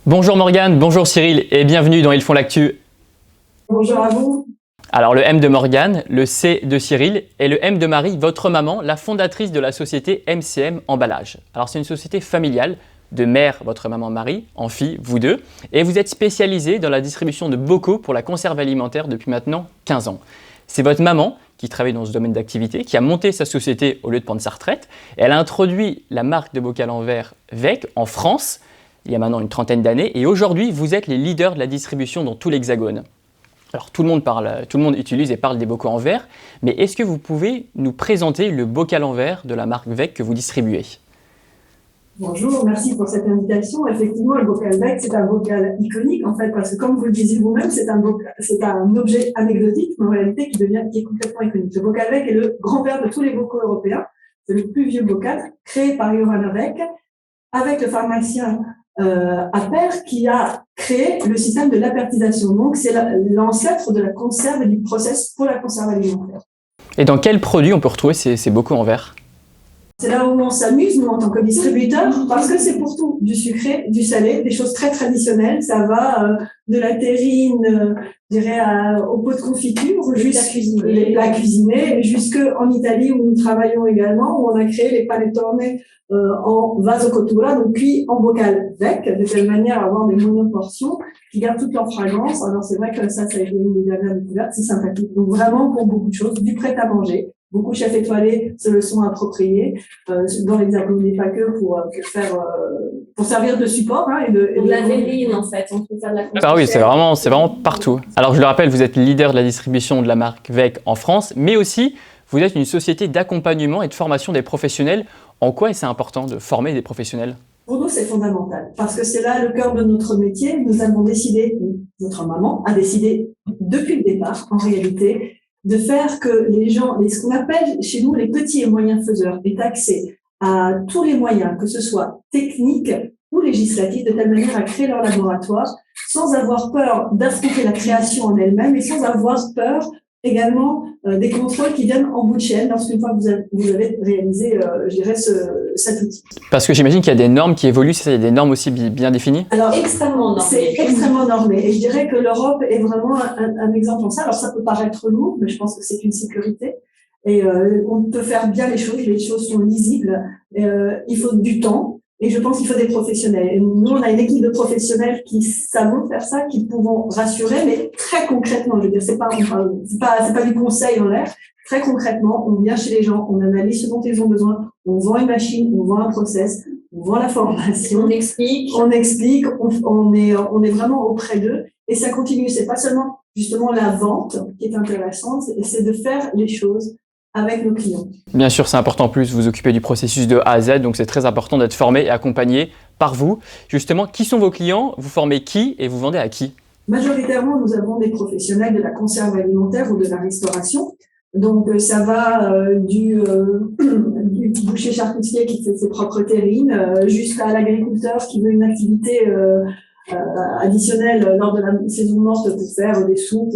Bonjour Morgane, bonjour Cyril et bienvenue dans Ils font l'actu. Bonjour à vous. Alors le M de Morgane, le C de Cyril et le M de Marie, votre maman, la fondatrice de la société MCM Emballage. Alors c'est une société familiale de mère, votre maman Marie, en fille, vous deux, et vous êtes spécialisée dans la distribution de bocaux pour la conserve alimentaire depuis maintenant 15 ans. C'est votre maman qui travaille dans ce domaine d'activité, qui a monté sa société au lieu de prendre sa retraite. Et elle a introduit la marque de bocal en verre VEC en France il y a maintenant une trentaine d'années. Et aujourd'hui, vous êtes les leaders de la distribution dans tout l'Hexagone. Alors tout le monde utilise et parle des bocaux en verre, mais est-ce que vous pouvez nous présenter le bocal en verre de la marque VEC que vous distribuez ? Bonjour, merci pour cette invitation. Effectivement, le bocal VEC, c'est un bocal iconique en fait, parce que comme vous le disiez vous-même, c'est un objet anecdotique, mais en réalité qui est complètement iconique. Le bocal VEC est le grand-père de tous les bocaux européens. C'est le plus vieux bocal créé par Johann Rek avec le pharmacien Appert qui a créé le système de l'apertisation. Donc, c'est l'ancêtre de la conserve et du process pour la conserve alimentaire. Et dans quels produits on peut retrouver ces bocaux en verre ? C'est là où on s'amuse, nous, en tant que distributeurs, parce que c'est pour tout, du sucré, du salé, des choses très traditionnelles. Ça va de la terrine, je dirais, au pot de confiture, les plats cuisinés, jusqu'en Italie, où nous travaillons également, où on a créé les panettone en vasocottura, donc cuits en bocal VEC, de telle manière à avoir des monoportions qui gardent toute leur fragrance. Alors c'est vrai que ça a été une des dernières découvertes, c'est sympathique. Donc vraiment pour beaucoup de choses, du prêt à manger. Beaucoup de chefs étoilés se le sont appropriés dans l'Hexagone, mais pas que pour servir de support. Et de la verrine, en fait, on peut faire de la Ah oui, c'est vraiment partout. Alors je le rappelle, vous êtes leader de la distribution de la marque VEC en France, mais aussi vous êtes une société d'accompagnement et de formation des professionnels. En quoi est-ce important de former des professionnels ? Pour nous, c'est fondamental, parce que c'est là le cœur de notre métier. Nous avons décidé, notre maman a décidé depuis le départ, en réalité, de faire que les gens, ce qu'on appelle chez nous les petits et moyens faiseurs, aient accès à tous les moyens, que ce soit techniques ou législatifs, de telle manière à créer leur laboratoire sans avoir peur d'affronter la création en elle-même et sans avoir peur également des contrôles qui viennent en bout de chaîne lorsqu'une fois que vous avez réalisé, je dirais, cet outil. Parce que j'imagine qu'il y a des normes qui évoluent, il y a des normes aussi bien définies. Alors, extrêmement normé. C'est extrêmement normé. Et je dirais que l'Europe est vraiment un exemple en ça. Alors, ça peut paraître lourd, mais je pense que c'est une sécurité. Et on peut faire bien les choses sont lisibles. Il faut du temps. Et je pense qu'il faut des professionnels. Et nous, on a une équipe de professionnels qui savent faire ça, qui pourront rassurer, mais très concrètement, je veux dire, c'est pas du conseil en l'air. Très concrètement, on vient chez les gens, on analyse ce dont ils ont besoin, on vend une machine, on vend un process, on vend la formation. On explique, on est vraiment auprès d'eux. Et ça continue. C'est pas seulement, justement, la vente qui est intéressante, c'est de faire les choses avec nos clients. Bien sûr, c'est important en plus, vous occupez du processus de A à Z, donc c'est très important d'être formé et accompagné par vous. Justement, qui sont vos clients ? Vous formez qui et vous vendez à qui ? Majoritairement, nous avons des professionnels de la conserve alimentaire ou de la restauration. Donc, ça va du boucher charcutier qui fait ses propres terrines jusqu'à l'agriculteur qui veut une activité additionnelle lors de la saison morte pour faire des soupes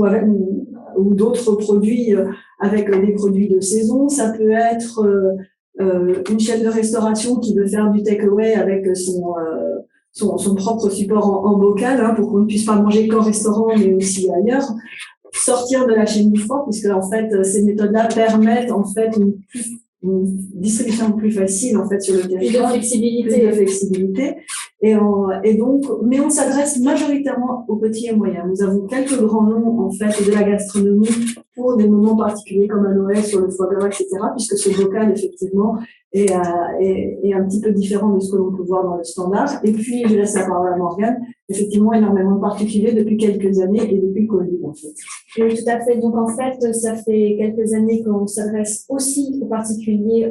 ou d'autres produits avec des produits de saison. Ça peut être une chaîne de restauration qui veut faire du take-away avec son propre support en bocal pour qu'on ne puisse pas manger qu'en restaurant mais aussi ailleurs. Sortir de la chaîne du froid, puisque en fait ces méthodes-là permettent en fait une distribution plus facile en fait sur le territoire, plus de flexibilité. Et donc, mais on s'adresse majoritairement aux petits et moyens. Nous avons quelques grands noms en fait de la gastronomie pour des moments particuliers comme à Noël sur le foie gras, etc. Puisque ce bocal effectivement est un petit peu différent de ce que l'on peut voir dans le standard. Et puis je laisse la parole à Morgane. Effectivement, énormément de particuliers depuis quelques années et depuis le Covid en fait. Oui, tout à fait. Donc en fait, ça fait quelques années qu'on s'adresse aussi aux particuliers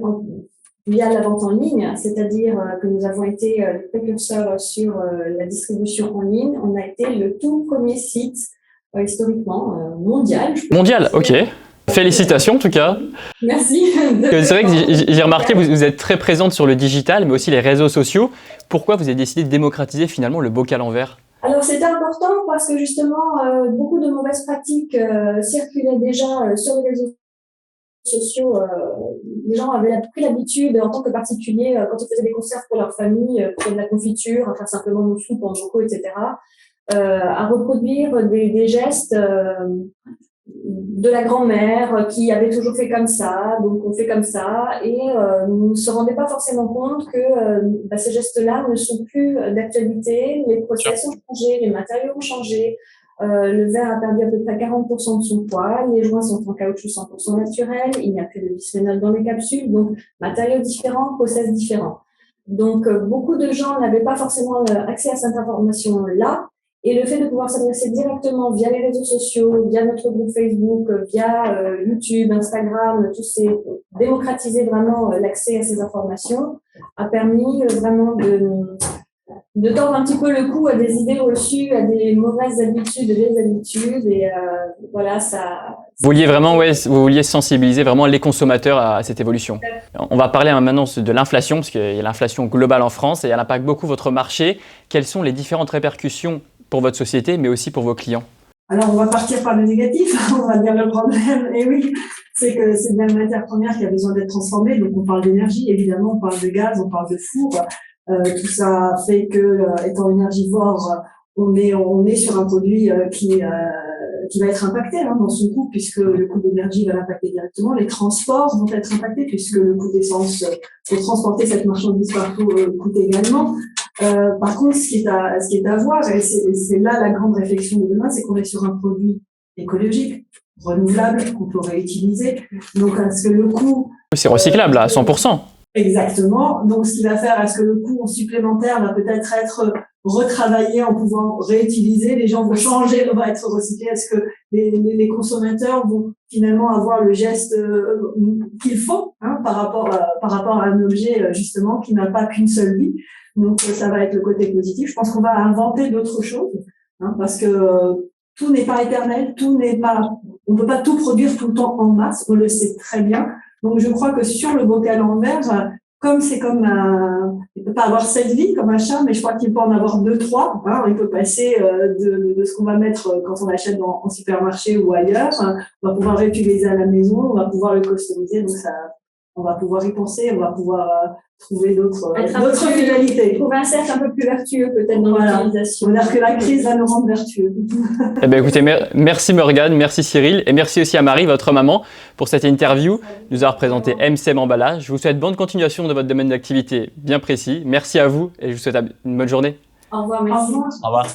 via la vente en ligne, c'est-à-dire que nous avons été les précurseurs sur la distribution en ligne. On a été le tout premier site historiquement mondial. Mondial, ok. Félicitations en tout cas. Merci. C'est vrai que j'ai remarqué que vous êtes très présente sur le digital, mais aussi les réseaux sociaux. Pourquoi vous avez décidé de démocratiser finalement le bocal en verre ? Alors c'était important parce que justement beaucoup de mauvaises pratiques circulaient déjà sur les réseaux sociaux, les gens avaient pris l'habitude, en tant que particulier, quand ils faisaient des concerts pour leur famille, pour de la confiture, enfin simplement nos soupes en bocaux, etc., à reproduire des gestes de la grand-mère qui avait toujours fait comme ça, donc on fait comme ça, et on ne se rendait pas forcément compte que ces gestes-là ne sont plus d'actualité, les process ont changé, les matériaux ont changé, le verre a perdu à peu près 40% de son poids, les joints sont en caoutchouc 100% naturel, il n'y a plus de bisphénol dans les capsules, donc matériaux différents, process différents. Donc beaucoup de gens n'avaient pas forcément accès à cette information-là, et le fait de pouvoir s'adresser directement via les réseaux sociaux, via notre groupe Facebook, via YouTube, Instagram, démocratiser vraiment l'accès à ces informations a permis vraiment de tordre un petit peu le cou à des idées reçues, à des mauvaises habitudes, des vieilles habitudes, et voilà, ça... Vous vouliez vraiment, vous vouliez sensibiliser vraiment les consommateurs à cette évolution. On va parler maintenant de l'inflation, parce qu'il y a l'inflation globale en France et elle impacte beaucoup votre marché. Quelles sont les différentes répercussions pour votre société, mais aussi pour vos clients? Alors, on va partir par le négatif, on va dire le problème. Et oui, c'est que c'est bien une matière première qui a besoin d'être transformée. Donc, on parle d'énergie, évidemment, on parle de gaz, on parle de four. Tout ça fait que, étant énergivore, on est sur un produit qui va être impacté dans son coût, puisque le coût d'énergie va l'impacter directement. Les transports vont être impactés, puisque le coût d'essence pour transporter cette marchandise partout coûte également. Par contre, ce qui est à voir, et c'est là la grande réflexion de demain, c'est qu'on est sur un produit écologique, renouvelable, qu'on peut réutiliser. Donc, est-ce que le coût... C'est recyclable à 100%. Exactement. Donc, ce qui va faire, est-ce que le coût supplémentaire va peut-être être retravaillé en pouvant réutiliser, les gens vont changer, va être recyclé, est-ce que les consommateurs vont finalement avoir le geste qu'il faut par rapport à un objet justement qui n'a pas qu'une seule vie. Donc, ça va être le côté positif. Je pense qu'on va inventer d'autres choses parce que tout n'est pas éternel, on peut pas tout produire tout le temps en masse, on le sait très bien. Donc, je crois que sur le bocal en verre, comme c'est il peut pas avoir 7 vies comme un chat, mais je crois qu'il peut en avoir 2, 3. Il peut passer de ce qu'on va mettre quand on achète en supermarché ou ailleurs. On va pouvoir réutiliser à la maison, on va pouvoir le customiser. Donc, on va pouvoir y penser, on va pouvoir trouver d'autres finalités. Trouver un cercle un peu plus vertueux peut-être dans l'utilisation. On va dire que la crise va nous rendre vertueux. Eh bien, écoutez, merci Morgane, merci Cyril et merci aussi à Marie, votre maman, pour cette interview, nous avoir présenté MCM Emballage. Je vous souhaite bonne continuation de votre domaine d'activité bien précis. Merci à vous et je vous souhaite une bonne journée. Au revoir, merci. Au revoir.